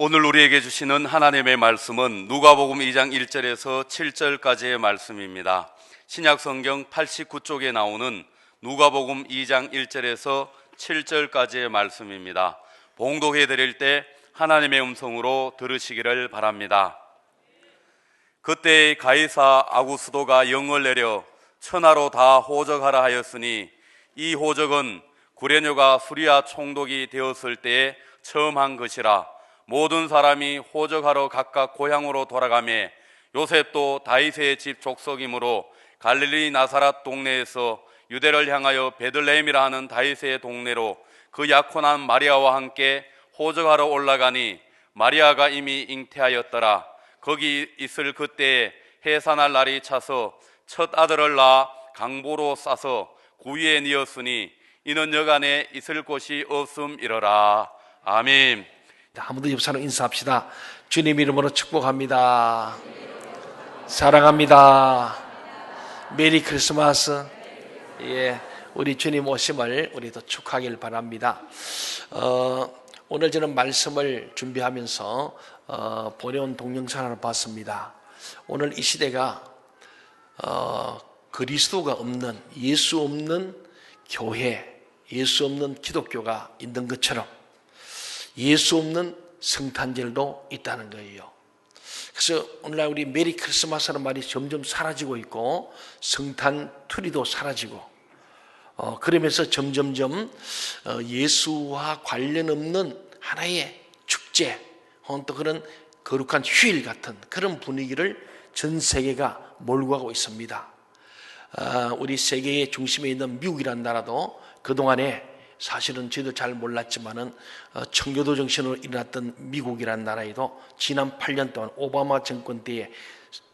오늘 우리에게 주시는 하나님의 말씀은 누가복음 2장 1절에서 7절까지의 말씀입니다. 신약성경 89쪽에 나오는 누가복음 2장 1절에서 7절까지의 말씀입니다. 봉독해 드릴 때 하나님의 음성으로 들으시기를 바랍니다. 그때 가이사 아구스도가 영을 내려 천하로 다 호적하라 하였으니 이 호적은 구레뇨가 수리아 총독이 되었을 때에 처음 한 것이라. 모든 사람이 호적하러 각각 고향으로 돌아가며 요셉도 다윗의 집 족속이므로 갈릴리 나사렛 동네에서 유대를 향하여 베들레헴이라 하는 다윗의 동네로 그 약혼한 마리아와 함께 호적하러 올라가니 마리아가 이미 잉태하였더라. 거기 있을 그때에 해산할 날이 차서 첫 아들을 낳아 강보로 싸서 구유에 뉘었으니 이는 여간에 있을 곳이 없음이러라. 아멘. 아무도 옆 사람 인사합시다. 주님 이름으로 축복합니다. 사랑합니다. 메리 크리스마스. 예, 우리 주님 오심을 우리도 축하하길 바랍니다. 오늘 저는 말씀을 준비하면서 보내온 동영상 하나 봤습니다. 오늘 이 시대가 그리스도가 없는, 예수 없는 교회, 예수 없는 기독교가 있는 것처럼 예수 없는 성탄절도 있다는 거예요. 그래서 오늘날 우리 메리 크리스마스라는 말이 점점 사라지고 있고 성탄 트리도 사라지고 그러면서 점점점 예수와 관련 없는 하나의 축제, 또 그런 거룩한 휴일 같은 그런 분위기를 전 세계가 몰고 가고 있습니다. 우리 세계의 중심에 있는 미국이라는 나라도 그동안에 사실은 저희도 잘 몰랐지만은 청교도 정신으로 일어났던 미국이라는 나라에도 지난 8년 동안 오바마 정권 때에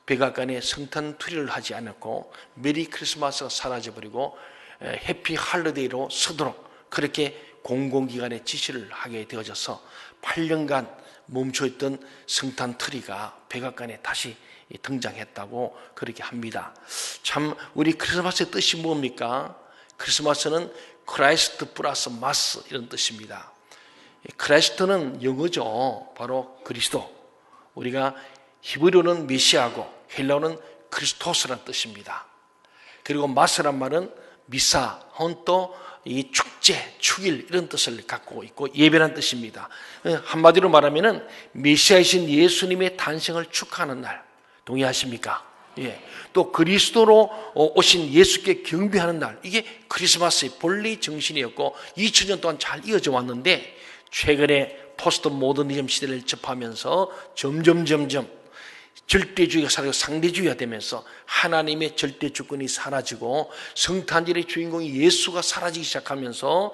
백악관에 성탄 트리를 하지 않았고 메리 크리스마스가 사라져버리고 해피 할리데이로 서도록 그렇게 공공기관에 지시를 하게 되어져서 8년간 멈춰있던 성탄 트리가 백악관에 다시 등장했다고 그렇게 합니다. 참 우리 크리스마스의 뜻이 뭡니까? 크리스마스는 크라이스트 플러스 마스 이런 뜻입니다. 크라이스트는 영어죠. 바로 그리스도. 우리가 히브리어는 메시아고 헬라어는 크리스토스라는 뜻입니다. 그리고 마스란 말은 미사, 또 이 축제, 축일 이런 뜻을 갖고 있고 예배라는 뜻입니다. 한마디로 말하면은 메시아이신 예수님의 탄생을 축하하는 날. 동의하십니까? 예. 또 그리스도로 오신 예수께 경배하는 날, 이게 크리스마스의 본래 정신이었고 2000년 동안 잘 이어져 왔는데 최근에 포스트 모더니즘 시대를 접하면서 점점 절대주의가 사라지고 상대주의가 되면서 하나님의 절대 주권이 사라지고 성탄절의 주인공이 예수가 사라지기 시작하면서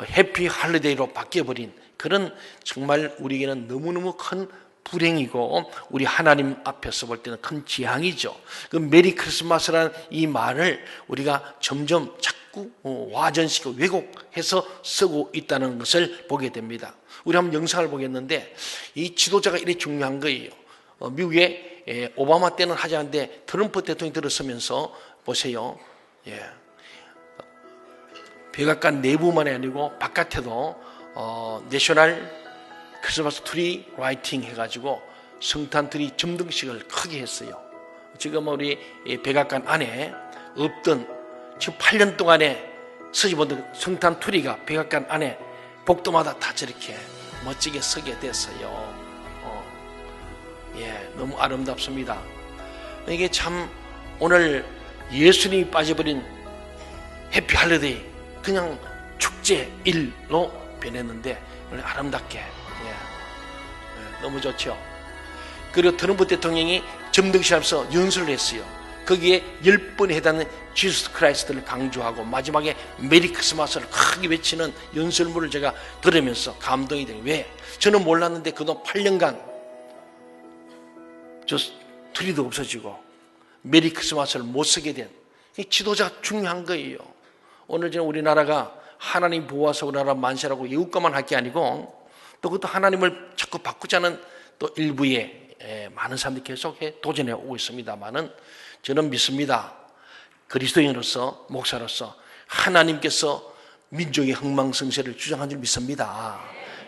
해피 할리데이로 바뀌어버린 그런 정말 우리에게는 너무너무 큰 불행이고 우리 하나님 앞에서 볼 때는 큰 재앙이죠. 그 메리 크리스마스라는 이 말을 우리가 점점 자꾸 와전시키고 왜곡해서 쓰고 있다는 것을 보게 됩니다. 우리 한번 영상을 보겠는데 이 지도자가 이렇게 중요한 거예요. 미국에 오바마 때는 하지 않는데 트럼프 대통령이 들어서면서 보세요. 예. 백악관 내부만이 아니고 바깥에도 내셔널 크리스마스 트리 라이팅 해가지고 성탄 트리 점등식을 크게 했어요. 지금 우리 백악관 안에 없던 지금 8년 동안에 서지보던 성탄 트리가 백악관 안에 복도마다 다 저렇게 멋지게 서게 됐어요. 예, 너무 아름답습니다. 이게 참 오늘 예수님이 빠져버린 해피 할리데이 그냥 축제일로 변했는데 오늘 아름답게 너무 좋죠. 그리고 트럼프 대통령이 점등식하면서 연설을 했어요. 거기에 10번에 해당하는 지저스 크라이스트를 강조하고 마지막에 메리 크리스마스를 크게 외치는 연설문을 제가 들으면서 감동이 돼요. 왜? 저는 몰랐는데 그동안 8년간 저 트리도 없어지고 메리 크리스마스를 못 쓰게 된 지도자가 중요한 거예요. 오늘 저는 우리나라가 하나님 보호하사 우리나라 만세라고 예국가만 할 게 아니고 또 그것도 하나님을 자꾸 바꾸자는 또 일부의 많은 사람들이 계속 도전해 오고 있습니다만은 저는 믿습니다. 그리스도인으로서 목사로서 하나님께서 민족의 흥망성쇠를 주장한 줄 믿습니다.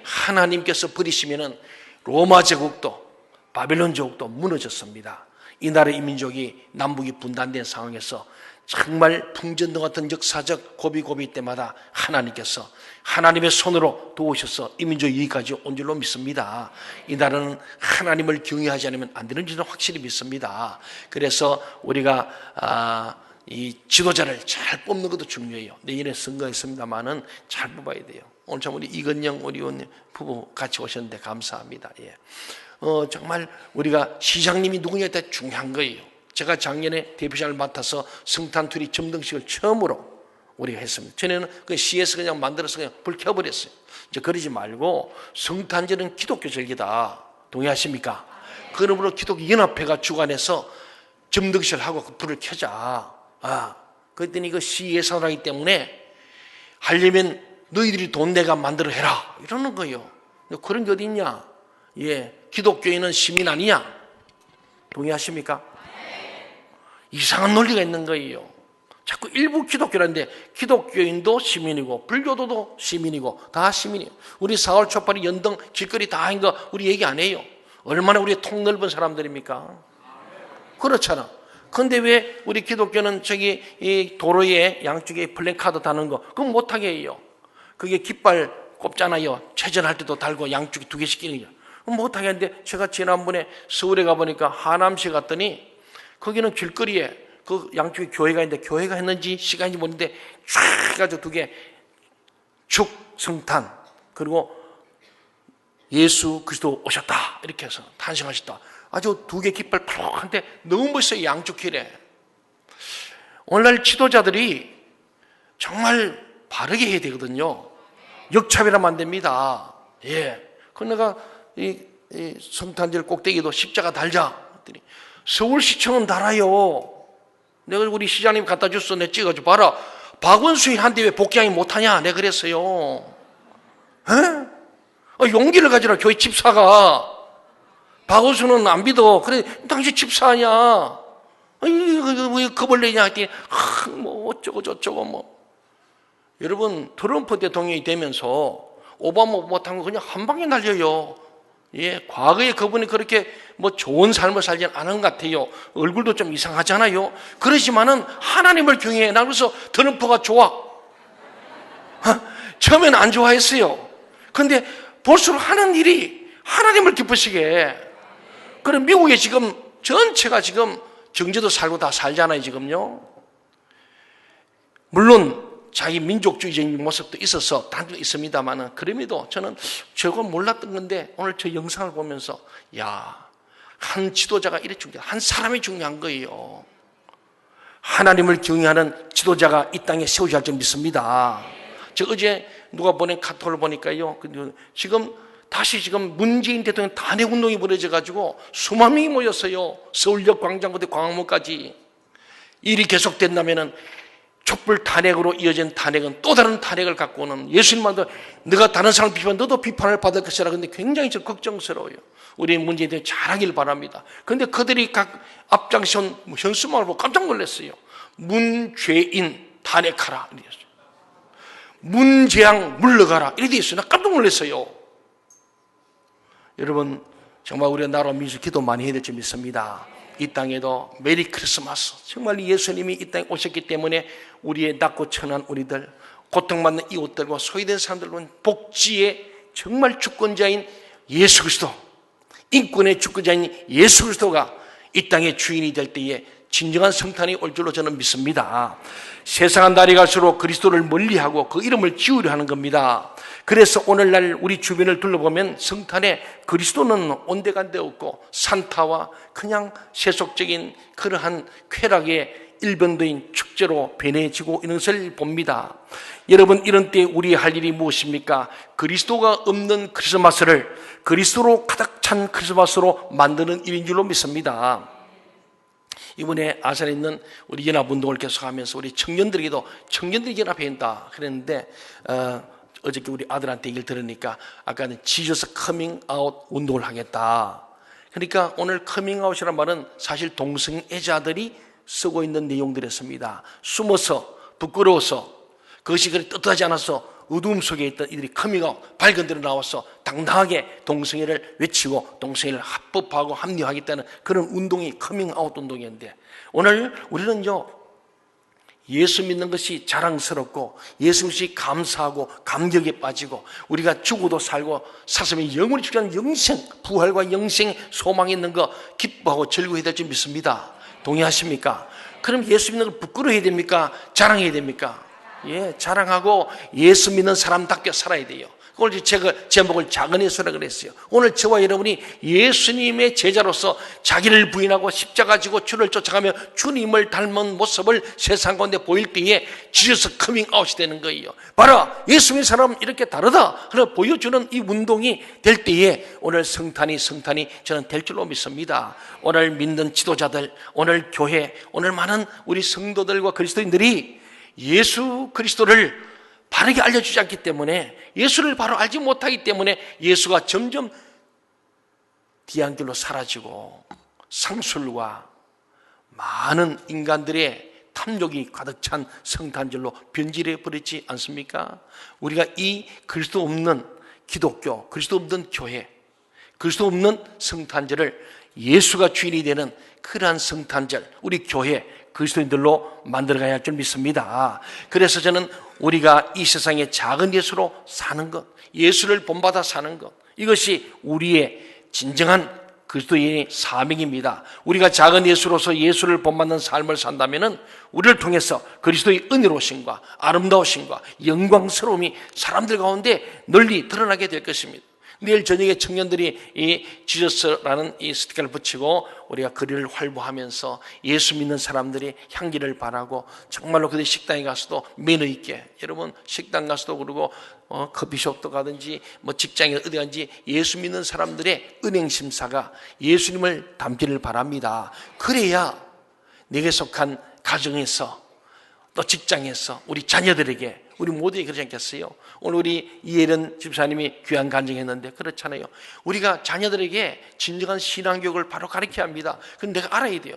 하나님께서 버리시면은 로마 제국도 바벨론 제국도 무너졌습니다. 이 나라 이민족이 남북이 분단된 상황에서 정말 풍전등 같은 역사적 고비고비 때마다 하나님께서 하나님의 손으로 도우셔서 이민족이 여기까지 온 줄로 믿습니다. 이 나라는 하나님을 경외하지 않으면 안 되는 줄은 확실히 믿습니다. 그래서 우리가 이 지도자를 잘 뽑는 것도 중요해요. 내년에 선거 있습니다만은 잘 뽑아야 돼요. 오늘 참 우리 이건영 우리 의원님 부부 같이 오셨는데 감사합니다. 예. 정말 우리가 시장님이 누구냐에 따라 중요한 거예요. 제가 작년에 대표장을 맡아서 성탄투리 점등식을 처음으로 우리가 했습니다. 전에는 그 시에서 그냥 만들어서 그냥 불 켜버렸어요. 이제 그러지 말고 성탄절은 기독교 절기다. 동의하십니까? 그러므로 기독교 연합회가 주관해서 점등식을 하고 그 불을 켜자. 그랬더니 그 시 예산을 하기 때문에 하려면 너희들이 돈 내가 만들어 해라. 이러는 거예요. 그런 게 어디 있냐? 예, 기독교인은 시민 아니냐? 동의하십니까? 이상한 논리가 있는 거예요. 자꾸 일부 기독교라는데 기독교인도 시민이고 불교도도 시민이고 다 시민이에요. 우리 4월 초파리 연등 길거리 다 한 거 우리 얘기 안 해요. 얼마나 우리 통 넓은 사람들입니까? 그렇잖아. 근데 왜 우리 기독교는 저기 이 도로에 양쪽에 플랜카드 다는 거 그건 못하게 해요. 그게 깃발 꼽잖아요. 체전할 때도 달고 양쪽에 2개씩 끼는 거. 못하게 하는데 제가 지난번에 서울에 가보니까 하남시에 갔더니 거기는 길거리에 그 양쪽에 교회가 있는데 교회가 했는지 시간인지 모르는데 쫙 해가지고 2개 축성탄 그리고 예수 그리스도 오셨다 이렇게 해서 탄생하셨다. 아주 2개 깃발 푸석한데 너무 멋있어요. 양쪽 길에. 오늘날 지도자들이 정말 바르게 해야 되거든요. 역차별하면 안 됩니다. 예. 그 내가 이 성탄절 꼭대기도 십자가 달자 했더니 서울시청은 달아요. 내가 우리 시장님 갖다 줬어. 내가 찍어줘 봐라. 박원순이한테 왜 복귀하기 못하냐 내가 그랬어요. 용기를 가지라. 교회 집사가. 박원순은 안 믿어. 그래 당신 집사냐. 왜 겁을 내냐 했더니 뭐 어쩌고 저쩌고 뭐. 여러분 트럼프 대통령이 되면서 오바마 못한 거 그냥 한 방에 날려요. 예, 과거에 그분이 그렇게 뭐 좋은 삶을 살지 않은 것 같아요. 얼굴도 좀 이상하잖아요. 그러지만은 하나님을 경외해. 나 그래서 트럼프가 좋아. 처음에는 안 좋아했어요. 근데 볼수록 하는 일이 하나님을 기쁘시게. 그럼 미국에 지금 전체가 지금 정제도 살고 다 살잖아요, 지금요. 물론 자기 민족주의적인 모습도 있어서 단도 있습니다만은 그럼에도 저는 저건 몰랐던 건데 오늘 저 영상을 보면서 한 지도자가 이래 중요한 한 사람이 중요한 거예요. 하나님을 경외하는 지도자가 이 땅에 세워져야 할 줄 믿습니다. 저 어제 누가 보낸 카톡을 보니까요. 지금 다시 지금 문재인 대통령 탄핵 운동이 벌어져 가지고 수만 명이 모였어요. 서울역 광장부터 광화문까지. 일이 계속된다면은 촛불 탄핵으로 이어진 탄핵은 또 다른 탄핵을 갖고 오는 예수님만도 네가 다른 사람을 비판 너도 비판을 받을 것이라. 근데 굉장히 저 걱정스러워요. 우리 문재인 대통령 잘하길 바랍니다. 그런데 그들이 각 앞장선 현수막을 보고 깜짝 놀랐어요. 문죄인 탄핵하라 이랬어요. 문재앙 물러가라 이렇게 돼 있어요. 나 깜짝 놀랐어요. 여러분 정말 우리 나라 민족 기도 많이 해야 될 줄 믿습니다. 이 땅에도 메리 크리스마스. 정말 예수님이 이 땅에 오셨기 때문에 우리의 낮고 천한 우리들, 고통받는 이웃들과 소외된 사람들은 복지의 정말 주권자인 예수 그리스도, 인권의 주권자인 예수 그리스도가 이 땅의 주인이 될 때에 진정한 성탄이 올 줄로 저는 믿습니다. 세상은 날이 갈수록 그리스도를 멀리하고 그 이름을 지우려 하는 겁니다. 그래서 오늘날 우리 주변을 둘러보면 성탄에 그리스도는 온데간데 없고 산타와 그냥 세속적인 그러한 쾌락의 일변도인 축제로 변해지고 있는 것을 봅니다. 여러분 이런 때 우리 할 일이 무엇입니까? 그리스도가 없는 크리스마스를 그리스도로 가득 찬 크리스마스로 만드는 일인 줄로 믿습니다. 이번에 아산에 있는 우리 연합운동을 계속하면서 우리 청년들에게도 청년들이 연합해야 한다 그랬는데 어저께 우리 아들한테 얘기를 들으니까 아까는 지저스 커밍 아웃 운동을 하겠다. 그러니까 오늘 커밍 아웃이라는 말은 사실 동성애자들이 쓰고 있는 내용들이었습니다. 숨어서 부끄러워서 그것이 그리 떳떳하지 않아서 어두움 속에 있던 이들이 커밍 아웃 밝은 데로 나와서 당당하게 동성애를 외치고 동성애를 합법화하고 합리화하겠다는 그런 운동이 커밍아웃 운동이었는데, 오늘 우리는요, 예수 믿는 것이 자랑스럽고 예수 믿이 감사하고 감격에 빠지고 우리가 죽어도 살고 사슴이 영원히 죽지 않는 영생, 부활과 영생 소망이 있는 거 기뻐하고 즐거워해야 될 줄 믿습니다. 동의하십니까? 그럼 예수 믿는 걸 부끄러워해야 됩니까? 자랑해야 됩니까? 예, 자랑하고 예수 믿는 사람답게 살아야 돼요. 그걸 제가 제목을 작은 예수라 그랬어요. 오늘 저와 여러분이 예수님의 제자로서 자기를 부인하고 십자가 지고 주를 쫓아가며 주님을 닮은 모습을 세상 가운데 보일 때에 지저스 커밍 아웃이 되는 거예요. 봐라, 예수 믿는 사람 이렇게 다르다. 그걸 보여주는 이 운동이 될 때에 오늘 성탄이 저는 될 줄로 믿습니다. 오늘 믿는 지도자들, 오늘 교회, 오늘 많은 우리 성도들과 그리스도인들이 예수 그리스도를 바르게 알려주지 않기 때문에, 예수를 바로 알지 못하기 때문에 예수가 점점 뒤안길로 사라지고 상술과 많은 인간들의 탐욕이 가득 찬 성탄절로 변질해 버리지 않습니까? 우리가 이 그리스도 없는 기독교, 그리스도 없는 교회, 그리스도 없는 성탄절을 예수가 주인이 되는 그러한 성탄절, 우리 교회 그리스도인들로 만들어가야 할 줄 믿습니다. 그래서 저는 우리가 이 세상에 작은 예수로 사는 것, 예수를 본받아 사는 것, 이것이 우리의 진정한 그리스도인의 사명입니다. 우리가 작은 예수로서 예수를 본받는 삶을 산다면 우리를 통해서 그리스도의 은혜로우심과 아름다우심과 영광스러움이 사람들 가운데 널리 드러나게 될 것입니다. 내일 저녁에 청년들이 이 지저스라는 이 스티커를 붙이고 우리가 거리를 활보하면서 예수 믿는 사람들이 향기를 바라고, 정말로 그들 식당에 가서도 매너 있게, 여러분 식당 가서도 그러고 커피숍도 가든지 뭐 직장에 어디 가든지 예수 믿는 사람들의 은행심사가 예수님을 닮기를 바랍니다. 그래야 내게 속한 가정에서 또 직장에서 우리 자녀들에게, 우리 모두에게 그러지 않겠어요? 오늘 우리 이혜련 집사님이 귀한 간증했는데 그렇잖아요. 우리가 자녀들에게 진정한 신앙교육을 바로 가르쳐야 합니다. 그건 내가 알아야 돼요.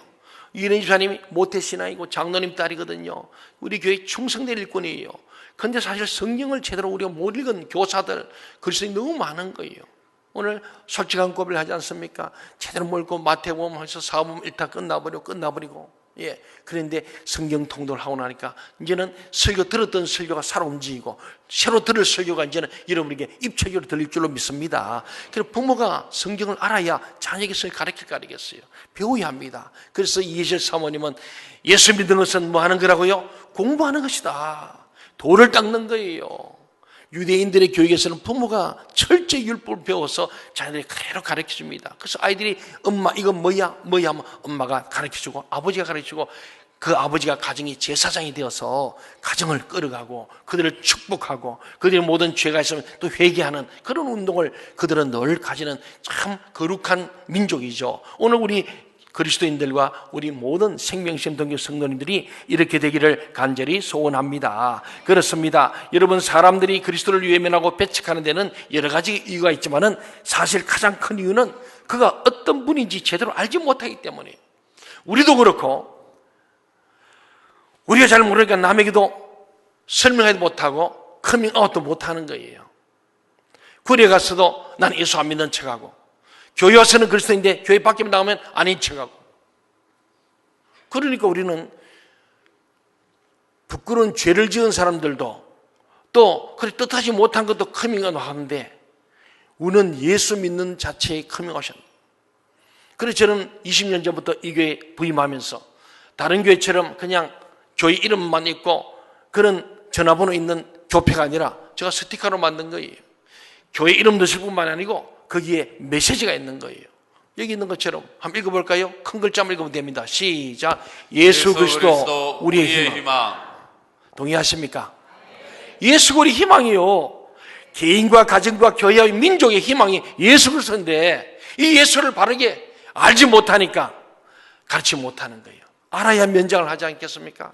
이혜련 집사님이 모태신앙이고 장로님 딸이거든요. 우리 교회 충성될 일꾼이에요. 그런데 사실 성경을 제대로 우리가 못 읽은 교사들, 그리스도인이 너무 많은 거예요. 오늘 솔직한 고백을 하지 않습니까? 제대로 몰고 마태복음 해서 사복음 1타 끝나버리고. 예. 그런데 성경 통독을 하고 나니까 이제는 설교 들었던 설교가 살아 움직이고, 새로 들을 설교가 이제는 여러분에게 입체적으로 들릴 줄로 믿습니다. 그래서 부모가 성경을 알아야 자녀에게 가르칠 거 아니겠어요? 배워야 합니다. 그래서 이예실 사모님은 예수 믿는 것은 뭐 하는 거라고요? 공부하는 것이다. 돌을 닦는 거예요. 유대인들의 교육에서는 부모가 철저히 율법을 배워서 자녀들이 그대로 가르쳐줍니다. 그래서 아이들이 엄마 이건 뭐야 하면 엄마가 가르쳐주고 아버지가 가르쳐주고, 그 아버지가 가정의 제사장이 되어서 가정을 끌어가고 그들을 축복하고 그들의 모든 죄가 있으면 또 회개하는 그런 운동을 그들은 늘 가지는 참 거룩한 민족이죠. 오늘 우리 그리스도인들과 우리 모든 생명시험 등교 성도님들이 이렇게 되기를 간절히 소원합니다. 그렇습니다. 여러분, 사람들이 그리스도를 외면하고 배척하는 데는 여러 가지 이유가 있지만은 사실 가장 큰 이유는 그가 어떤 분인지 제대로 알지 못하기 때문이에요. 우리도 그렇고, 우리가 잘 모르니까 남에게도 설명하지 못하고 커밍아웃도 못하는 거예요. 교회 가서도 난 예수 안 믿는 척하고, 교회 와서는 그리스도인데 교회 밖에 나오면 아닌 척하고. 그러니까 우리는 부끄러운 죄를 지은 사람들도 또 그렇게 뜻하지 못한 것도 커밍아웃 하는데, 우리는 예수 믿는 자체의 커밍아웃입니다. 그래서 저는 20년 전부터 이 교회에 부임하면서 다른 교회처럼 그냥 교회 이름만 있고 그런 전화번호 있는 교회가 아니라 제가 스티커로 만든 거예요. 교회 이름 넣으실 뿐만 아니고 거기에 메시지가 있는 거예요. 여기 있는 것처럼 한번 읽어볼까요? 큰 글자만 읽으면 됩니다. 시작. 예수 그리스도 우리의 희망. 동의하십니까? 예수가 우리 희망이요. 개인과 가정과 교회와 민족의 희망이 예수 그리스도인데, 이 예수를 바르게 알지 못하니까 가르치 못하는 거예요. 알아야 면장을 하지 않겠습니까?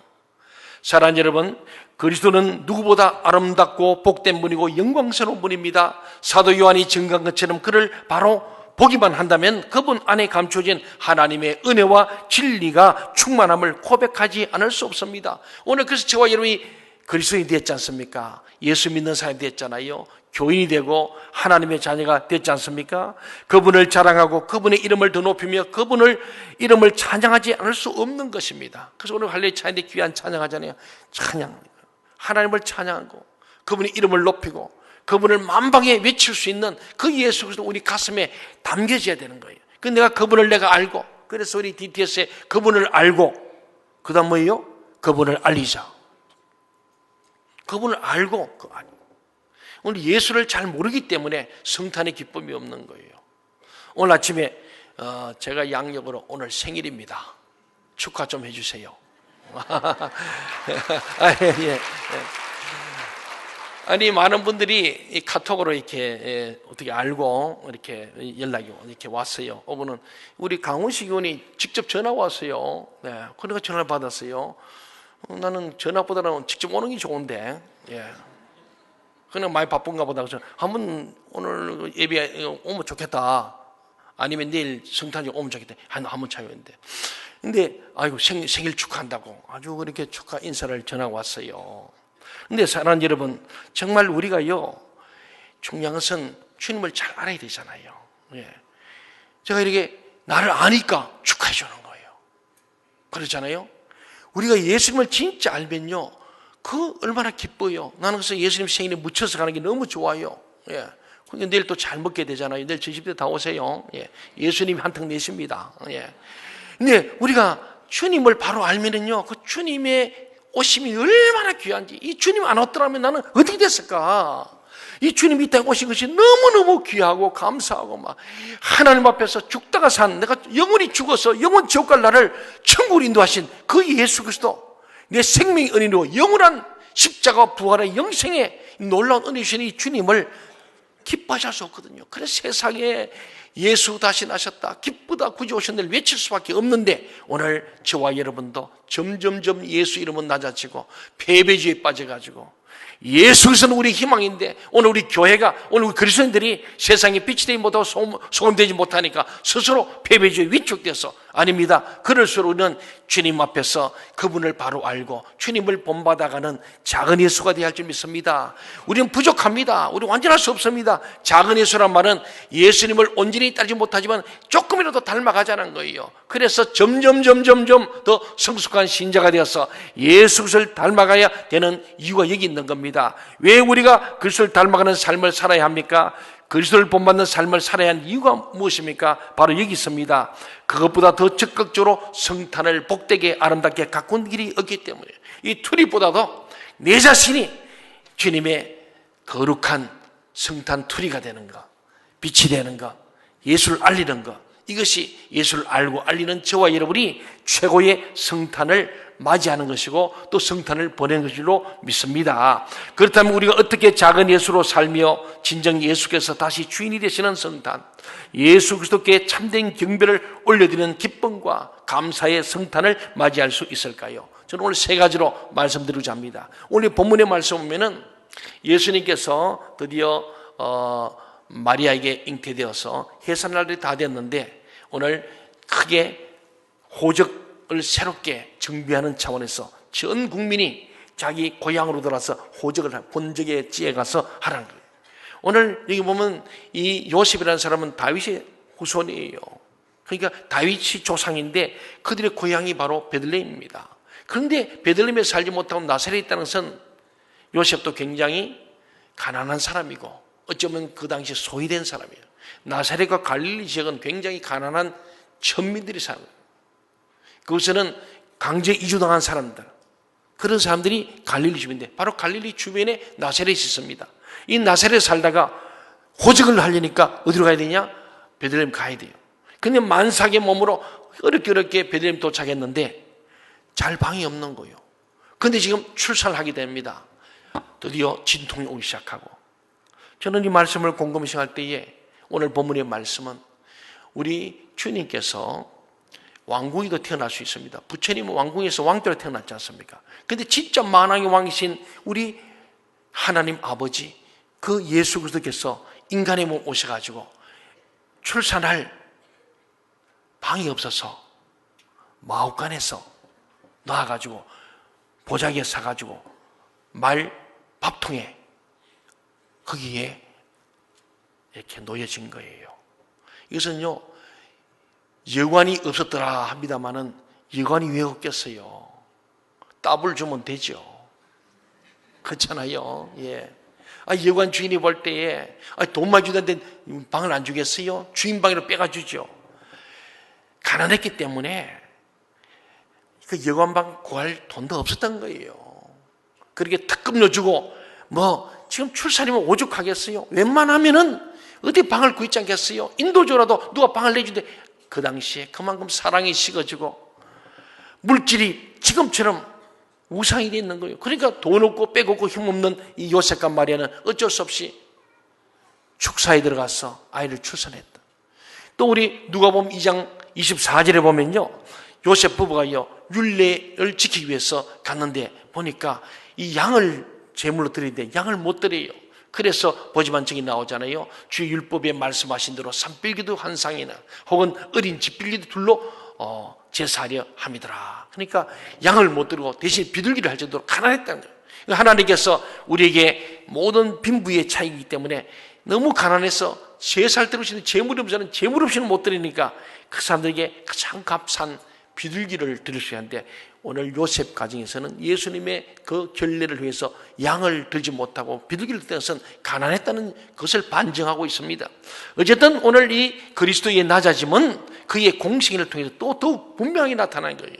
사랑하는 여러분, 그리스도는 누구보다 아름답고 복된 분이고 영광스러운 분입니다. 사도 요한이 증거한 것처럼 그를 바로 보기만 한다면 그분 안에 감춰진 하나님의 은혜와 진리가 충만함을 고백하지 않을 수 없습니다. 오늘 그래서 저와 여러분이 그리스도인이 됐지 않습니까? 예수 믿는 사람이 됐잖아요. 교인이 되고 하나님의 자녀가 됐지 않습니까? 그분을 자랑하고 그분의 이름을 더 높이며 그분을 이름을 찬양하지 않을 수 없는 것입니다. 그래서 오늘 할례 차인데 귀한 찬양하잖아요. 찬양, 하나님을 찬양하고 그분의 이름을 높이고 그분을 만방에 외칠 수 있는 그 예수 그리스도 우리 가슴에 담겨져야 되는 거예요. 그 내가 그분을 내가 알고, 그래서 우리 DTS에 그분을 알고, 그 다음 뭐예요? 그분을 알리자. 그분을 알고, 오늘 예수를 잘 모르기 때문에 성탄의 기쁨이 없는 거예요. 오늘 아침에 제가 양력으로 오늘 생일입니다. 축하 좀 해주세요. 예. 아니, 많은 분들이 이 카톡으로 이렇게 어떻게 알고 이렇게 연락이 이렇게 왔어요. 어분은 우리 강훈식 의원이 직접 전화 왔어요. 네, 그러니까 전화를 받았어요. 나는 전화보다는 직접 오는 게 좋은데, 예. 그냥 많이 바쁜가 보다. 그래서 한번 오늘 예배 오면 좋겠다. 아니면 내일 성탄절 오면 좋겠다. 한번 차였는데. 근데 아이고 생일 축하한다고 아주 그렇게 축하 인사를 전하고 왔어요. 근데 사랑하는 여러분, 정말 우리가요, 중요한 것은 주님을 잘 알아야 되잖아요. 예. 제가 이렇게 나를 아니까 축하해 주는 거예요. 그렇잖아요. 우리가 예수님을 진짜 알면요, 그 얼마나 기뻐요. 나는 그래서 예수님 생일에 묻혀서 가는 게 너무 좋아요. 예. 근데 내일 또 잘 먹게 되잖아요. 내일 저희 집에 다 오세요. 예. 예수님이 한턱 내십니다. 예. 근데 우리가 주님을 바로 알면은요, 그 주님의 오심이 얼마나 귀한지, 이 주님 안 왔더라면 나는 어떻게 됐을까? 이 주님이 이 땅에 오신 것이 너무너무 귀하고 감사하고 막 하나님 앞에서 죽다가 산, 내가 영원히 죽어서 영원 지옥 갈 나를 천국으로 인도하신 그 예수 그리스도, 내 생명의 은혜로 영원한 십자가 부활의 영생의 놀라운 은혜 주신 이 주님을 기뻐하지 할 수 없거든요. 그래서 세상에 예수 다시 나셨다, 기쁘다, 구주 오셨다를 외칠 수밖에 없는데, 오늘 저와 여러분도 점점점 예수 이름은 낮아지고 패배주의에 빠져가지고, 예수 그리스도는 우리 희망인데 오늘 우리 교회가, 오늘 우리 그리스도인들이 세상에 빛이 되지 못하고 소금되지 못하니까 스스로 패배주의에 위축돼서, 아닙니다. 그럴수록 우리는 주님 앞에서 그분을 바로 알고 주님을 본받아가는 작은 예수가 되어야 할 줄 믿습니다. 우리는 부족합니다. 우리 완전할 수 없습니다. 작은 예수란 말은 예수님을 온전히 따르지 못하지만 조금이라도 닮아가자는 거예요. 그래서 점점 더 성숙한 신자가 되어서 예수 그리스도를 닮아가야 되는 이유가 여기 있는 겁니다. 왜 우리가 그리스도를 닮아가는 삶을 살아야 합니까? 그리스도를 본받는 삶을 살아야 하는 이유가 무엇입니까? 바로 여기 있습니다. 그것보다 더 적극적으로 성탄을 복되게 아름답게 가꾸는 길이 없기 때문에, 이 투리보다도 내 자신이 주님의 거룩한 성탄 투리가 되는 것, 빛이 되는 것, 예수를 알리는 것, 이것이 예수를 알고 알리는 저와 여러분이 최고의 성탄을 맞이하는 것이고 또 성탄을 보내는 것으로 믿습니다. 그렇다면 우리가 어떻게 작은 예수로 살며 진정 예수께서 다시 주인이 되시는 성탄, 예수 그리스도께 참된 경배를 올려드리는 기쁨과 감사의 성탄을 맞이할 수 있을까요? 저는 오늘 세 가지로 말씀드리고자 합니다. 오늘 본문의 말씀 보면은 예수님께서 드디어 마리아에게 잉태되어서 해산날이 다 됐는데, 오늘 크게 호적을 새롭게 정비하는 차원에서 전 국민이 자기 고향으로 돌아서 호적을 본적의 지에 가서 하라는 거예요. 오늘 여기 보면 이 요셉이라는 사람은 다윗의 후손이에요. 그러니까 다윗이 조상인데 그들의 고향이 바로 베들레헴입니다. 그런데 베들레헴에 살지 못하고 나사렛에 있다는 것은 요셉도 굉장히 가난한 사람이고 어쩌면 그 당시 소외된 사람이에요. 나사렛과 갈릴리 지역은 굉장히 가난한 천민들이 살아요. 그곳에는 강제 이주당한 사람들, 그런 사람들이 갈릴리 주변인데 바로 갈릴리 주변에 나사렛이 있습니다. 이 나사렛에 살다가 호적을 하려니까 어디로 가야 되냐? 베들레헴 가야 돼요. 근데 만삭의 몸으로 어렵게 베들레헴 도착했는데 잘 방이 없는 거예요. 근데 지금 출산을 하게 됩니다. 드디어 진통이 오기 시작하고, 저는 이 말씀을 곰곰이 생각할 때에 오늘 본문의 말씀은 우리 주님께서 왕궁이도 태어날 수 있습니다. 부처님은 왕궁에서 왕대로 태어났지 않습니까? 근데 진짜 만왕의 왕이신 우리 하나님 아버지, 그 예수 그리스도께서 인간의 몸 오셔가지고 출산할 방이 없어서 마옥간에서 나와가지고 보자기에 사가지고 말 밥통에 거기에 이렇게 놓여진 거예요. 이것은요, 여관이 없었더라 합니다마는 여관이 왜 없겠어요? 따블 주면 되죠. 그렇잖아요. 예. 여관 주인이 볼 때에 돈만 주던데 방을 안 주겠어요? 주인 방으로 빼가주죠. 가난했기 때문에 그 여관방 구할 돈도 없었던 거예요. 그렇게 특급료 주고 지금 출산이면 오죽하겠어요? 웬만하면은 어디 방을 구했지 않겠어요? 인도주라도 누가 방을 내준대. 그 당시에 그만큼 사랑이 식어지고 물질이 지금처럼 우상이 돼 있는 거예요. 그러니까 돈 없고 빽 없고 힘없는 이 요셉과 마리아는 어쩔 수 없이 축사에 들어가서 아이를 출산했다. 또 우리 누가복음 2장 24절에 보면요, 요셉 부부가요 율례를 지키기 위해서 갔는데 보니까 이 양을 제물로 드리는데 양을 못 드려요. 그래서 보지만증이 나오잖아요. 주 율법에 말씀하신 대로 산빌기도 한 상이나 혹은 어린 집빌기도 둘로 제사하려 함이더라. 그러니까 양을 못 드리고 대신 비둘기를 할 정도로 가난했다는 거예요. 하나님께서 우리에게 모든 빈부의 차이이기 때문에 너무 가난해서 제사를 드릴 수 있는 재물이 없는 재물 없이는 못 드리니까 그 사람들에게 가장 값싼 비둘기를 드릴 수 있는데, 오늘 요셉 가정에서는 예수님의 그 결례를 위해서 양을 들지 못하고 비둘기를 드는 것은 가난했다는 것을 반증하고 있습니다. 어쨌든 오늘 이 그리스도의 낮아짐은 그의 공생애를 통해서 또 더욱 분명히 나타난 거예요.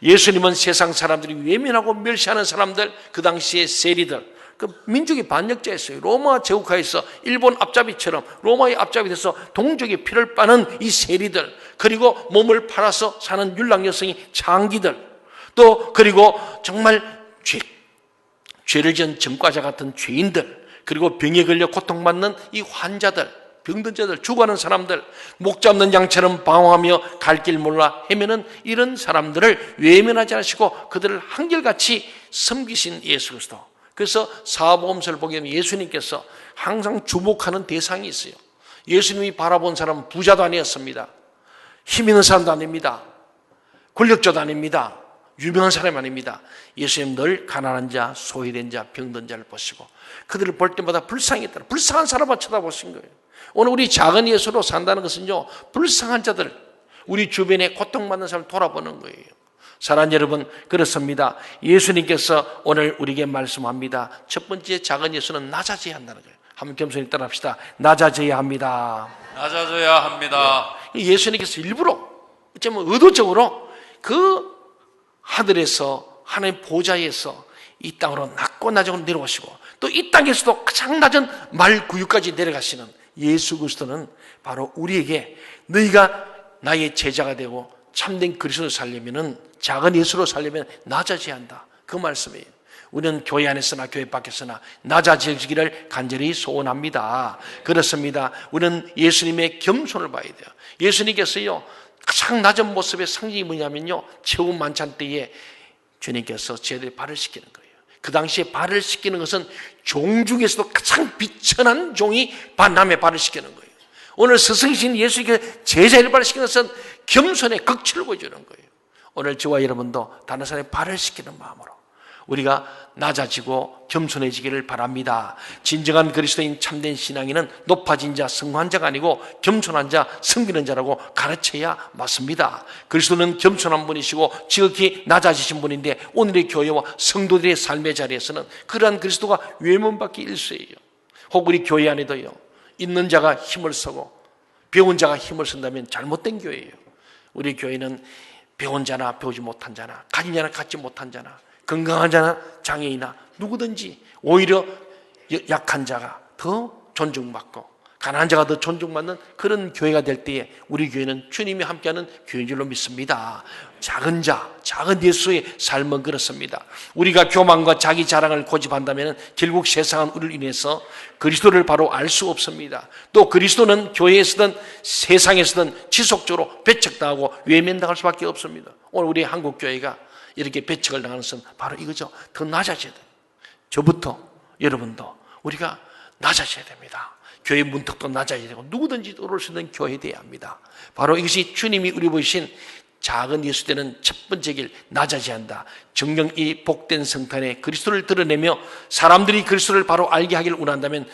예수님은 세상 사람들이 외면하고 멸시하는 사람들, 그 당시의 세리들, 그 민족의 반역자였어요. 로마 제국하에서 일본 앞잡이처럼 로마의 앞잡이 돼서 동족의 피를 빠는 이 세리들, 그리고 몸을 팔아서 사는 율랑 여성이 장기들, 또 그리고 정말 죄를 지은 전과자 같은 죄인들, 그리고 병에 걸려 고통받는 이 환자들, 병든 자들, 죽어가는 사람들, 목 잡는 양처럼 방황하며 갈 길 몰라 헤매는 이런 사람들을 외면하지 않으시고 그들을 한결같이 섬기신 예수 그리스도. 그래서 사복음서를 보게 되면 예수님께서 항상 주목하는 대상이 있어요. 예수님이 바라본 사람은 부자도 아니었습니다. 힘 있는 사람도 아닙니다. 권력자도 아닙니다. 유명한 사람이 아닙니다. 예수님 늘 가난한 자, 소외된 자, 병든 자를 보시고 그들을 볼 때마다 불쌍했다. 불쌍한 사람만 쳐다보신 거예요. 오늘 우리 작은 예수로 산다는 것은요, 불쌍한 자들, 우리 주변에 고통받는 사람을 돌아보는 거예요. 사랑하는 여러분, 그렇습니다. 예수님께서 오늘 우리에게 말씀합니다. 첫 번째 작은 예수는 낮아져야 한다는 거예요. 한번 겸손히 따라합시다. 낮아져야 합니다. 낮아져야 합니다. 예수님께서 일부러, 어쩌면 의도적으로 그 하늘에서 하나님 보좌에서 이 땅으로 낮고 낮은 내려오시고 또 이 땅에서도 가장 낮은 말구유까지 내려가시는 예수 그리스도는 바로 우리에게 너희가 나의 제자가 되고 참된 그리스도를 살려면은, 작은 예수로 살려면 낮아져야 한다, 그 말씀이에요. 우리는 교회 안에서나 교회 밖에서나 낮아지기를 간절히 소원합니다. 그렇습니다. 우리는 예수님의 겸손을 봐야 돼요. 예수님께서요 가장 낮은 모습의 상징이 뭐냐면요, 최후 만찬 때에 주님께서 저희들이 발을 씻기는 거예요. 그 당시에 발을 씻기는 것은 종 중에서도 가장 비천한 종이 남의 발을 씻기는 거예요. 오늘 스승이신 예수님께 제자의 발을 씻기는 것은 겸손의 극치를 보여주는 거예요. 오늘 저와 여러분도 다른 사람의 발을 씻기는 마음으로 우리가 낮아지고 겸손해지기를 바랍니다. 진정한 그리스도인 참된 신앙인은 높아진 자, 성한 자가 아니고 겸손한 자, 섬기는 자라고 가르쳐야 맞습니다. 그리스도는 겸손한 분이시고 지극히 낮아지신 분인데 오늘의 교회와 성도들의 삶의 자리에서는 그러한 그리스도가 외면받기 일쑤예요. 혹 우리 교회 안에도요, 있는 자가 힘을 쓰고 배운 자가 힘을 쓴다면 잘못된 교회예요. 우리 교회는 배운 자나 배우지 못한 자나 가진 자나 갖지 못한 자나 건강한 자나 장애인이나 누구든지 오히려 약한 자가 더 존중받고 가난한 자가 더 존중받는 그런 교회가 될 때에 우리 교회는 주님이 함께하는 교회인 줄로 믿습니다. 작은 자, 작은 예수의 삶은 그렇습니다. 우리가 교만과 자기 자랑을 고집한다면 결국 세상은 우리를 인해서 그리스도를 바로 알 수 없습니다. 또 그리스도는 교회에서든 세상에서든 지속적으로 배척당하고 외면당할 수밖에 없습니다. 오늘 우리 한국 교회가 이렇게 배척을 당하는 것은 바로 이거죠. 더 낮아져야 돼요. 저부터 여러분도 우리가 낮아져야 됩니다. 교회 문턱도 낮아져야 되고 누구든지 오를 수 있는 교회 되어야 합니다. 바로 이것이 주님이 우리 보이신 작은 예수 때는 첫 번째 길, 낮아져야 한다. 정녕 이 복된 성탄에 그리스도를 드러내며 사람들이 그리스도를 바로 알게 하기를 원한다면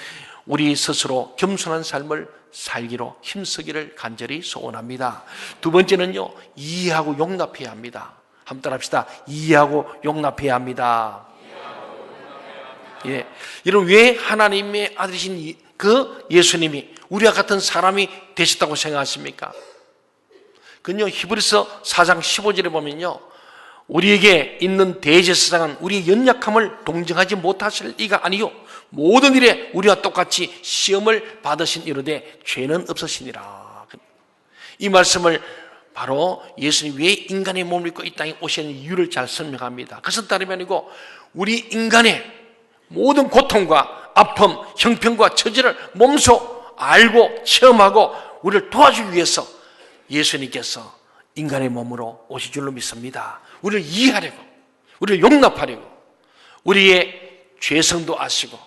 우리 스스로 겸손한 삶을 살기로 힘쓰기를 간절히 소원합니다. 두 번째는요, 이해하고 용납해야 합니다. 한번 따라합시다. 이해하고 용납해야 합니다. 예. 여러분, 왜 하나님의 아들이신 그 예수님이 우리와 같은 사람이 되셨다고 생각하십니까? 그건요, 히브리서 4장 15절에 보면요, 우리에게 있는 대제사장은 우리의 연약함을 동정하지 못하실 이가 아니요 모든 일에 우리와 똑같이 시험을 받으신 이르되 죄는 없으시니라. 이 말씀을 바로 예수님이 왜 인간의 몸을 입고 이 땅에 오신 이유를 잘 설명합니다. 그것은 다름이 아니고 우리 인간의 모든 고통과 아픔, 형편과 처지를 몸소 알고 체험하고 우리를 도와주기 위해서 예수님께서 인간의 몸으로 오실 줄로 믿습니다. 우리를 이해하려고, 우리를 용납하려고, 우리의 죄성도 아시고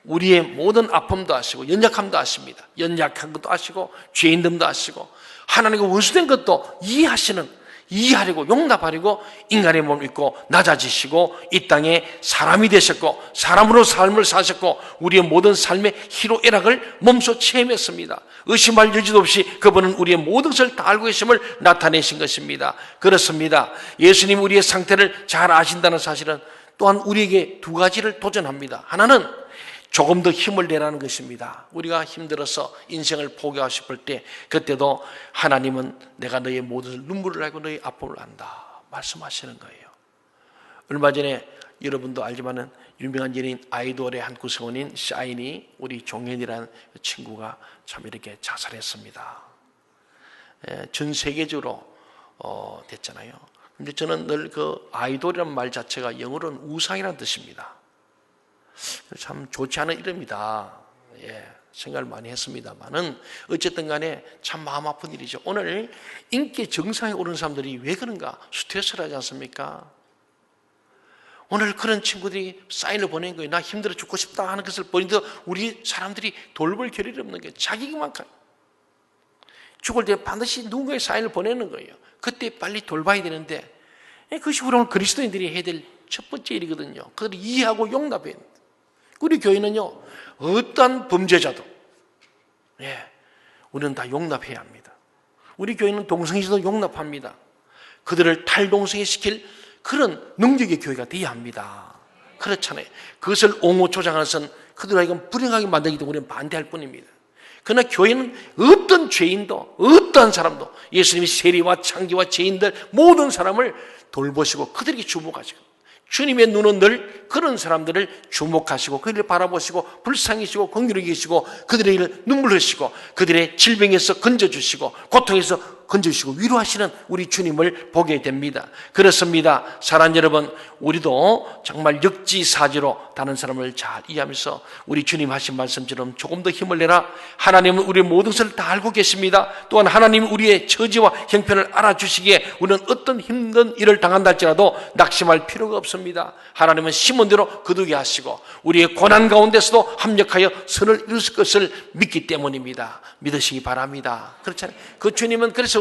우리의 모든 아픔도 아시고 연약함도 아십니다. 연약한 것도 아시고 죄인됨도 아시고 하나님과 원수된 것도 이해하려고 용납하려고 인간의 몸을 입고 낮아지시고 이 땅에 사람이 되셨고 사람으로 삶을 사셨고 우리의 모든 삶의 희로애락을 몸소 체험했습니다. 의심할 여지도 없이 그분은 우리의 모든 것을 다 알고 계심을 나타내신 것입니다. 그렇습니다. 예수님 우리의 상태를 잘 아신다는 사실은 또한 우리에게 두 가지를 도전합니다. 하나는 조금 더 힘을 내라는 것입니다. 우리가 힘들어서 인생을 포기하고 싶을 때 그때도 하나님은 내가 너의 모든 눈물을 알고 너의 아픔을 안다 말씀하시는 거예요. 얼마 전에 여러분도 알지만은 유명한 연예인 아이돌의 한 구성원인 샤이니 우리 종현이라는 친구가 참 이렇게 자살했습니다. 전 세계적으로 됐잖아요. 근데 저는 늘 그 아이돌이라는 말 자체가 영어로는 우상이라는 뜻입니다. 참 좋지 않은 이름이다. 생각을 많이 했습니다만은 어쨌든 간에 참 마음 아픈 일이죠. 오늘 인기 정상에 오른 사람들이 왜 그런가? 스트레스를 하지 않습니까? 오늘 그런 친구들이 사인을 보낸 거예요. 나 힘들어 죽고 싶다 하는 것을 보니까 우리 사람들이 돌볼 겨를이 없는 거예요. 자기만 죽을 때 반드시 누군가의 사인을 보내는 거예요. 그때 빨리 돌봐야 되는데 그것이 우리 오늘 그리스도인들이 해야 될 첫 번째 일이거든요. 그들을 이해하고 용납해야 됩니다. 우리 교회는요, 어떠한 범죄자도 우리는 다 용납해야 합니다. 우리 교회는 동성애자도 용납합니다. 그들을 탈동성애시킬 그런 능력의 교회가 되어야 합니다. 그렇잖아요. 그것을 옹호조장하는 것은 그들에게 불행하게 만들기 때문에 우리는 반대할 뿐입니다. 그러나 교회는 어떤 죄인도 어떠한 사람도 예수님이 세리와 창기와 죄인들 모든 사람을 돌보시고 그들에게 주목하시고 주님의 눈은 늘 그런 사람들을 주목하시고 그들을 바라보시고 불쌍히시고 긍휼히 계시고 그들의 일을 눈물 흘리시고 그들의 질병에서 건져주시고 고통에서 건져주시고 위로하시는 우리 주님을 보게 됩니다. 그렇습니다. 사랑하는 여러분, 우리도 정말 역지사지로 다른 사람을 잘 이해하면서 우리 주님 하신 말씀처럼 조금 더 힘을 내라. 하나님은 우리의 모든 것을 다 알고 계십니다. 또한 하나님은 우리의 처지와 형편을 알아주시기에 우리는 어떤 힘든 일을 당한다 할지라도 낙심할 필요가 없습니다. 하나님은 시몬대로 거두게 하시고 우리의 고난 가운데서도 합력하여 선을 이루실 것을 믿기 때문입니다. 믿으시기 바랍니다. 그렇잖아요. 그 주님은 그래서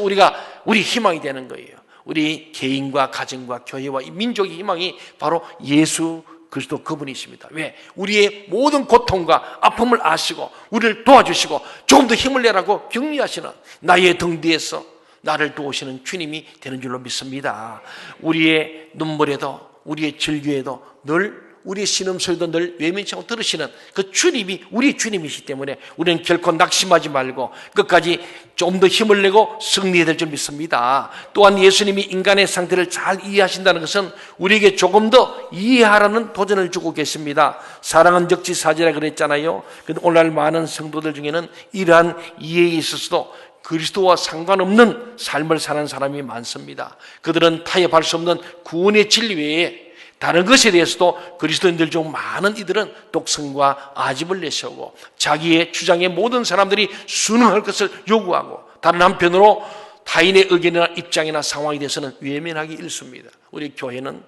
우리 희망이 되는 거예요. 우리 개인과 가정과 교회와 이 민족의 희망이 바로 예수 그리스도 그분이십니다. 왜? 우리의 모든 고통과 아픔을 아시고 우리를 도와주시고 조금 더 힘을 내라고 격려하시는 나의 등 뒤에서 나를 도우시는 주님이 되는 줄로 믿습니다. 우리의 눈물에도 우리의 절규에도 늘 우리의 신음소리도 늘 외면치 않고 들으시는 그 주님이 우리 주님이시기 때문에 우리는 결코 낙심하지 말고 끝까지 좀 더 힘을 내고 승리해야 될 줄 믿습니다. 또한 예수님이 인간의 상태를 잘 이해하신다는 것은 우리에게 조금 더 이해하라는 도전을 주고 계십니다. 사랑은 적지사지라 그랬잖아요. 근데 오늘날 많은 성도들 중에는 이러한 이해에 있어서도 그리스도와 상관없는 삶을 사는 사람이 많습니다. 그들은 타협할 수 없는 구원의 진리 외에 다른 것에 대해서도 그리스도인들 중 많은 이들은 독성과 아집을 내세우고 자기의 주장에 모든 사람들이 순응할 것을 요구하고 다른 한편으로 타인의 의견이나 입장이나 상황에 대해서는 외면하기 일쑤입니다. 우리 교회는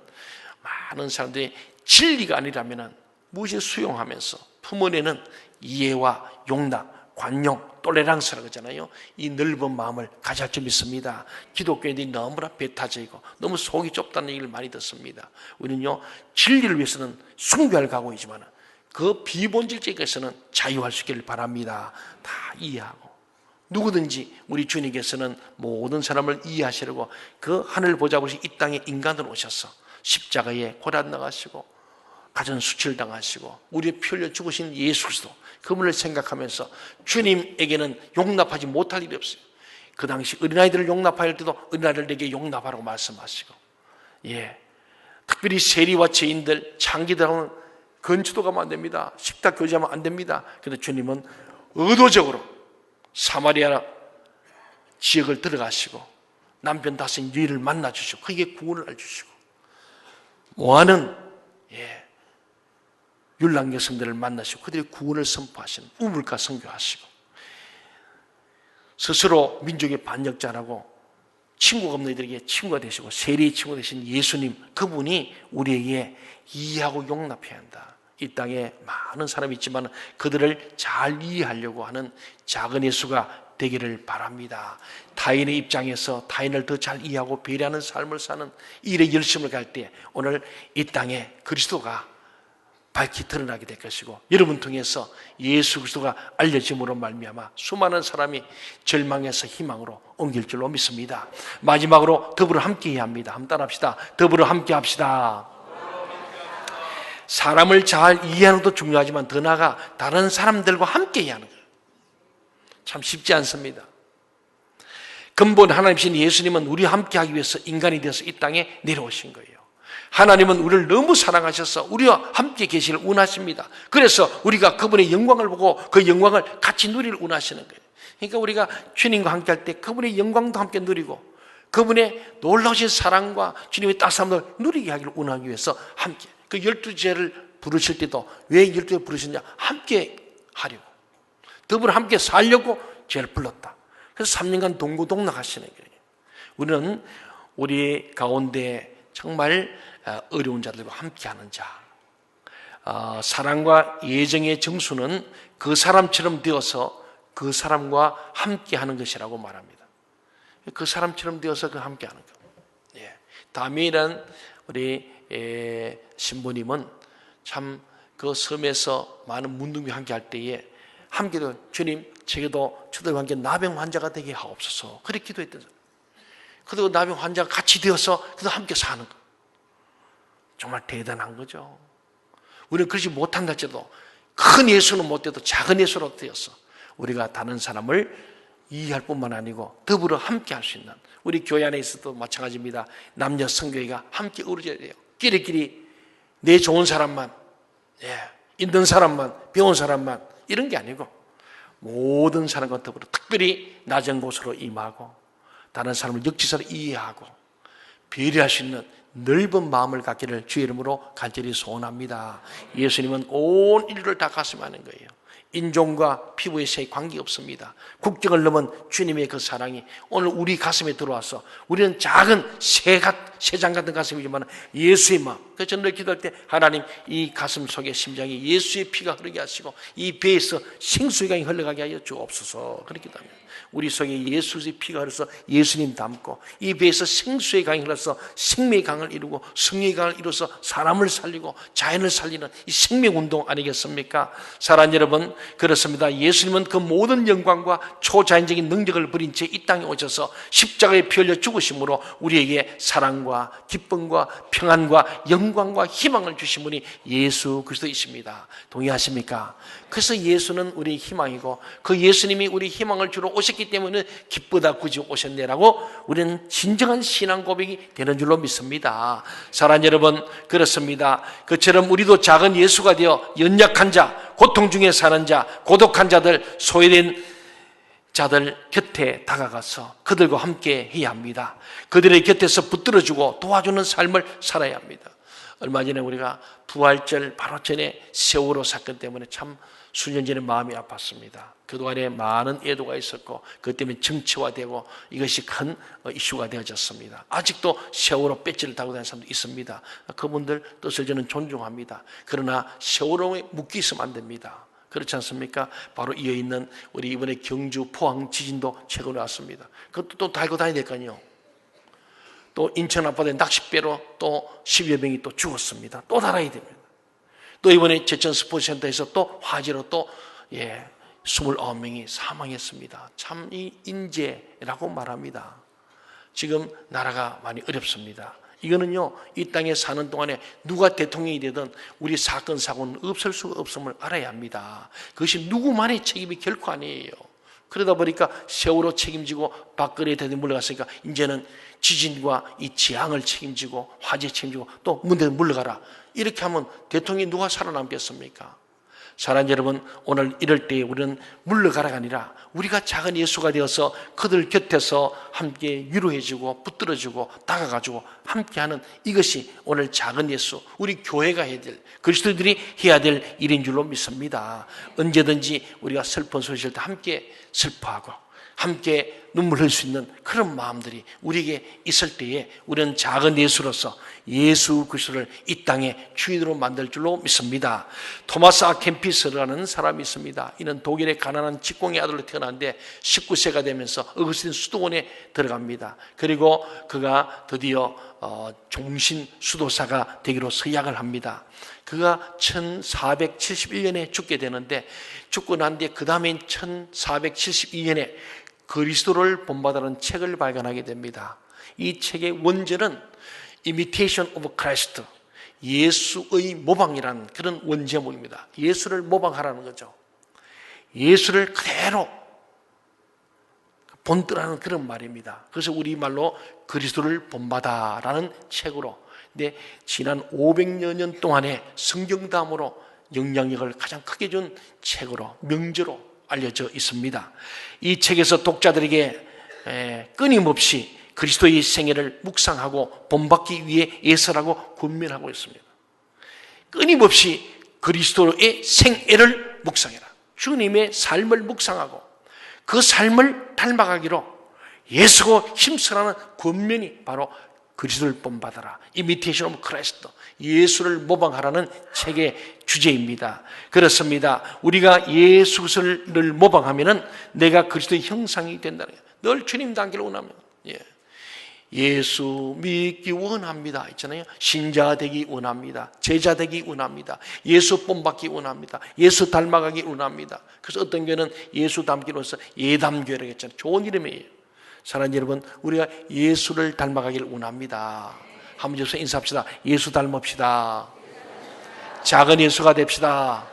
많은 사람들이 진리가 아니라면 무엇이 수용하면서 품어내는 이해와 용납, 관용, 톨레랑스라고 하잖아요. 이 넓은 마음을 가질 줄 믿습니다. 기독교인들이 너무나 배타적이고 너무 속이 좁다는 얘기를 많이 듣습니다. 우리는요, 진리를 위해서는 숭배할 각오이지만 그 비본질적에서는 자유할 수 있기를 바랍니다. 다 이해하고 누구든지 우리 주님께서는 모든 사람을 이해하시려고 그 하늘 보좌 보시 이 땅에 인간으로 오셔서 십자가에 고난 당하시고 가전 수치를 당하시고 우리의 피 흘려 죽으신 예수 그리스도 그분을 생각하면서 주님에게는 용납하지 못할 일이 없어요. 그 당시 어린아이들을 용납할 때도 어린아이들에게 용납하라고 말씀하시고, 특별히 세리와 죄인들, 장기들하고는 근처도 가면 안 됩니다. 식탁 교제하면 안 됩니다. 그런데 주님은 의도적으로 사마리아 지역을 들어가시고 남편 다스린 유일을 만나주시고 그에게 구원을 알려주시고 모아는 율랑 여성들을 만나시고 그들의 구원을 선포하시는 우물가 선교하시고 스스로 민족의 반역자라고 친구가 없는 이들에게 친구가 되시고 세리의 친구가 되신 예수님 그분이 우리에게 이해하고 용납해야 한다. 이 땅에 많은 사람이 있지만 그들을 잘 이해하려고 하는 작은 예수가 되기를 바랍니다. 타인의 입장에서 타인을 더 잘 이해하고 배려하는 삶을 사는 일에 열심을 갈 때 오늘 이 땅에 그리스도가 밝히 드러나게 될 것이고 여러분 통해서 예수 그리스도가 알려짐으로 말미암아 수많은 사람이 절망에서 희망으로 옮길 줄로 믿습니다. 마지막으로 더불어 함께해야 합니다. 한번 따라합시다. 더불어 함께합시다. 사람을 잘 이해하는 것도 중요하지만 더 나아가 다른 사람들과 함께해야 하는 거예요. 참 쉽지 않습니다. 근본 하나님이신 예수님은 우리와 함께하기 위해서 인간이 되어서 이 땅에 내려오신 거예요. 하나님은 우리를 너무 사랑하셔서 우리와 함께 계시기를 원하십니다. 그래서 우리가 그분의 영광을 보고 그 영광을 같이 누리를 원하시는 거예요. 그러니까 우리가 주님과 함께 할 때 그분의 영광도 함께 누리고 그분의 놀라우신 사랑과 주님의 따스함을 누리게 하기를 원하기 위해서 함께 그 12제를 부르실 때도 왜 12제 부르셨냐? 함께 하려고 더불어 함께 살려고 죄를 불렀다. 그래서 3년간 동고동락하시는 거예요. 우리는 우리 가운데 정말 어려운 자들과 함께하는 자, 사랑과 애정의 정수는 그 사람처럼 되어서 그 사람과 함께하는 것이라고 말합니다. 그 사람처럼 되어서 그 함께하는 것. 다미라는 우리 신부님은 참 그 섬에서 많은 문둥이 함께할 때에 함께도 주님, 제게도 저들과 함께 나병 환자가 되게 하옵소서. 그렇게 기도했던 사람. 그리고 나병 환자가 같이 되어서 그도 함께 사는 것. 정말 대단한 거죠. 우리는 그렇지 못한다 할지라도 큰 예수는 못돼도 작은 예수로 되어서 우리가 다른 사람을 이해할 뿐만 아니고 더불어 함께 할 수 있는 우리 교회 안에 있어도 마찬가지입니다. 남녀 성교회가 함께 어우러져야 돼요. 끼리끼리 내 좋은 사람만, 있는 사람만, 배운 사람만 이런 게 아니고 모든 사람과 더불어 특별히 낮은 곳으로 임하고 다른 사람을 역지사로 이해하고 배려할 수 있는 넓은 마음을 갖기를 주의 이름으로 간절히 소원합니다. 예수님은 온 인류를 다 가슴하는 거예요. 인종과 피부의 색이 관계없습니다. 국경을 넘은 주님의 그 사랑이 오늘 우리 가슴에 들어와서 우리는 작은 새장 같은 가슴이지만 예수의 마음. 그래서 저는 기도할 때 하나님 이 가슴 속에 심장에 예수의 피가 흐르게 하시고 이 배에서 생수의 강이 흘러가게 하여 주옵소서. 그렇게 기도합니다. 우리 속에 예수의 피가 흘러서 예수님 담고 이 배에서 생수의 강이 흘러서 생명의 강을 이루고 성령의 강을 이루어서 사람을 살리고 자연을 살리는 이 생명운동 아니겠습니까? 사랑하는 여러분, 그렇습니다. 예수님은 그 모든 영광과 초자연적인 능력을 부린 채 이 땅에 오셔서 십자가에 피 흘려 죽으심으로 우리에게 사랑과 기쁨과 평안과 영광과 희망을 주신 분이 예수 그리스도이십니다. 동의하십니까? 그래서 예수는 우리의 희망이고 그 예수님이 우리 희망을 주러 오셨기 때문에 기쁘다 굳이 오셨네라고 우리는 진정한 신앙 고백이 되는 줄로 믿습니다. 사랑하는 여러분, 그렇습니다. 그처럼 우리도 작은 예수가 되어 연약한 자, 고통 중에 사는 자, 고독한 자들, 소외된 자들 곁에 다가가서 그들과 함께 해야 합니다. 그들의 곁에서 붙들어주고 도와주는 삶을 살아야 합니다. 얼마 전에 우리가 부활절 바로 전에 세월호 사건 때문에 참 수년 전에 마음이 아팠습니다. 그동안에 많은 애도가 있었고 그것 때문에 정치화되고 이것이 큰 이슈가 되어졌습니다. 아직도 세월호 배지를 달고 다니는 사람도 있습니다. 그분들 뜻을 저는 존중합니다. 그러나 세월호에 묶여 있으면 안 됩니다. 그렇지 않습니까? 바로 이어있는 우리 이번에 경주 포항 지진도 최근에 왔습니다. 그것도 또 달고 다녀야 될 거 아니에요. 또 인천 앞바다에 낚싯배로 또 10여 명이 또 죽었습니다. 또 달아야 됩니다. 또 이번에 제천 스포츠센터에서 또 화재로 또 29명이 사망했습니다. 참 이 인재라고 말합니다. 지금 나라가 많이 어렵습니다. 이거는요, 이 땅에 사는 동안에 누가 대통령이 되든 우리 사건 사고는 없을 수가 없음을 알아야 합니다. 그것이 누구만의 책임이 결코 아니에요. 그러다 보니까 세월호 책임지고 박근혜 대통령이 물러갔으니까 이제는 지진과 이 재앙을 책임지고 화재 책임지고 또 문제는 물러가라. 이렇게 하면 대통령이 누가 살아남겠습니까? 사랑하는 여러분, 오늘 이럴 때 우리는 물러가라가 아니라 우리가 작은 예수가 되어서 그들 곁에서 함께 위로해주고 붙들어주고 다가가지고 함께하는 이것이 오늘 작은 예수, 우리 교회가 해야 될, 그리스도인들이 해야 될 일인 줄로 믿습니다. 언제든지 우리가 슬픈 소식일 때 함께 슬퍼하고 함께 눈물 흘릴 수 있는 그런 마음들이 우리에게 있을 때에 우리는 작은 예수로서 예수 그리스도를 이 땅의 주인으로 만들 줄로 믿습니다. 토마스 아 캠피스라는 사람이 있습니다. 이는 독일의 가난한 직공의 아들로 태어났는데 19세가 되면서 어거스틴 수도원에 들어갑니다. 그리고 그가 드디어 종신 수도사가 되기로 서약을 합니다. 그가 1471년에 죽게 되는데 죽고 난 뒤에 그 다음엔 1472년에 그리스도를 본받으라는 책을 발견하게 됩니다. 이 책의 원제는 Imitation of Christ, 예수의 모방이라는 그런 원제목입니다. 예수를 모방하라는 거죠. 예수를 그대로 본떠라는 그런 말입니다. 그래서 우리말로 그리스도를 본받아라는 책으로, 근데 지난 500여 년 동안의 성경담으로 영향력을 가장 크게 준 책으로, 명제로 알려져 있습니다. 이 책에서 독자들에게 끊임없이 그리스도의 생애를 묵상하고 본받기 위해 예설하고 권면하고 있습니다. 끊임없이 그리스도의 생애를 묵상해라. 주님의 삶을 묵상하고 그 삶을 닮아가기로 예수고 힘쓰라는 권면이 바로 그리스도를 본받아라, Imitation of Christ, 예수를 모방하라는 책의 주제입니다. 그렇습니다. 우리가 예수를 모방하면은 내가 그리스도의 형상이 된다는 거예요. 늘 주님 닮기를 원하면, 예수 믿기 원합니다 있잖아요. 신자 되기 원합니다. 제자 되기 원합니다. 예수 본받기 원합니다. 예수 닮아가기 원합니다. 그래서 어떤 교회는 예수 닮기로서 예담교회라고 했잖아요. 좋은 이름이에요. 사랑하는 여러분, 우리가 예수를 닮아가기를 원합니다. 한번 여기서 인사합시다. 예수 닮읍시다. 작은 예수가 됩시다.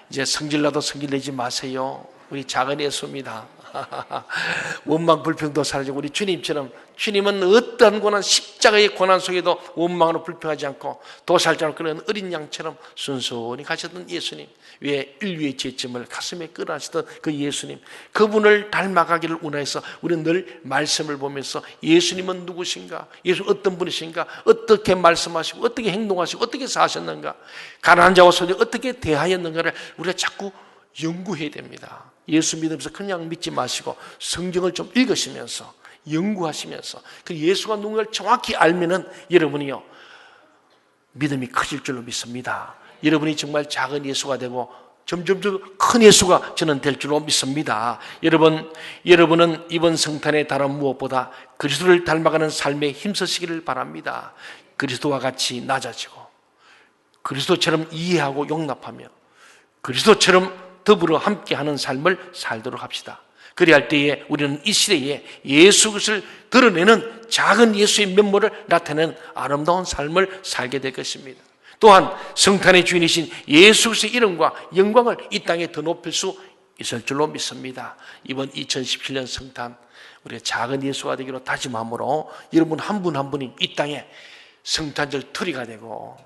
이제 성질나도 성질 내지 마세요. 우리 작은 예수입니다. 원망 불평도 사라지고 우리 주님처럼, 주님은 어떠한 고난, 십자가의 고난 속에도 원망으로 불평하지 않고 도살자로 그런 어린 양처럼 순순히 가셨던 예수님, 왜 인류의 죄점을 가슴에 끌어안시던 그 예수님, 그분을 닮아가기를 원해서 우리는 늘 말씀을 보면서 예수님은 누구신가, 예수 어떤 분이신가, 어떻게 말씀하시고 어떻게 행동하시고 어떻게 사셨는가, 가난한 자와 소녀 어떻게 대하였는가를 우리가 자꾸 연구해야 됩니다. 예수 믿으면서 그냥 믿지 마시고 성경을 좀 읽으시면서 연구하시면서 그 예수가 누군가를 정확히 알면은 여러분이요, 믿음이 커질 줄로 믿습니다. 여러분이 정말 작은 예수가 되고 점점 큰 예수가 저는 될 줄로 믿습니다. 여러분은 이번 성탄의 다른 무엇보다 그리스도를 닮아가는 삶에 힘쓰시기를 바랍니다. 그리스도와 같이 낮아지고 그리스도처럼 이해하고 용납하며 그리스도처럼 더불어 함께하는 삶을 살도록 합시다. 그리할 때에 우리는 이 시대에 예수 그리스도를 드러내는 작은 예수의 면모를 나타내는 아름다운 삶을 살게 될 것입니다. 또한 성탄의 주인이신 예수 그리스도의 이름과 영광을 이 땅에 더 높일 수 있을 줄로 믿습니다. 이번 2017년 성탄 우리가 작은 예수가 되기로 다짐함으로 여러분 한 분 한 분이 이 땅에 성탄절 트리가 되고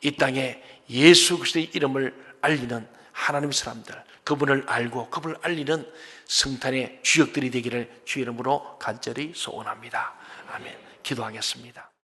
이 땅에 예수 그리스도의 이름을 알리는 하나님의 사람들, 그분을 알고 그분을 알리는 성탄의 주역들이 되기를 주의 이름으로 간절히 소원합니다. 아멘. 기도하겠습니다.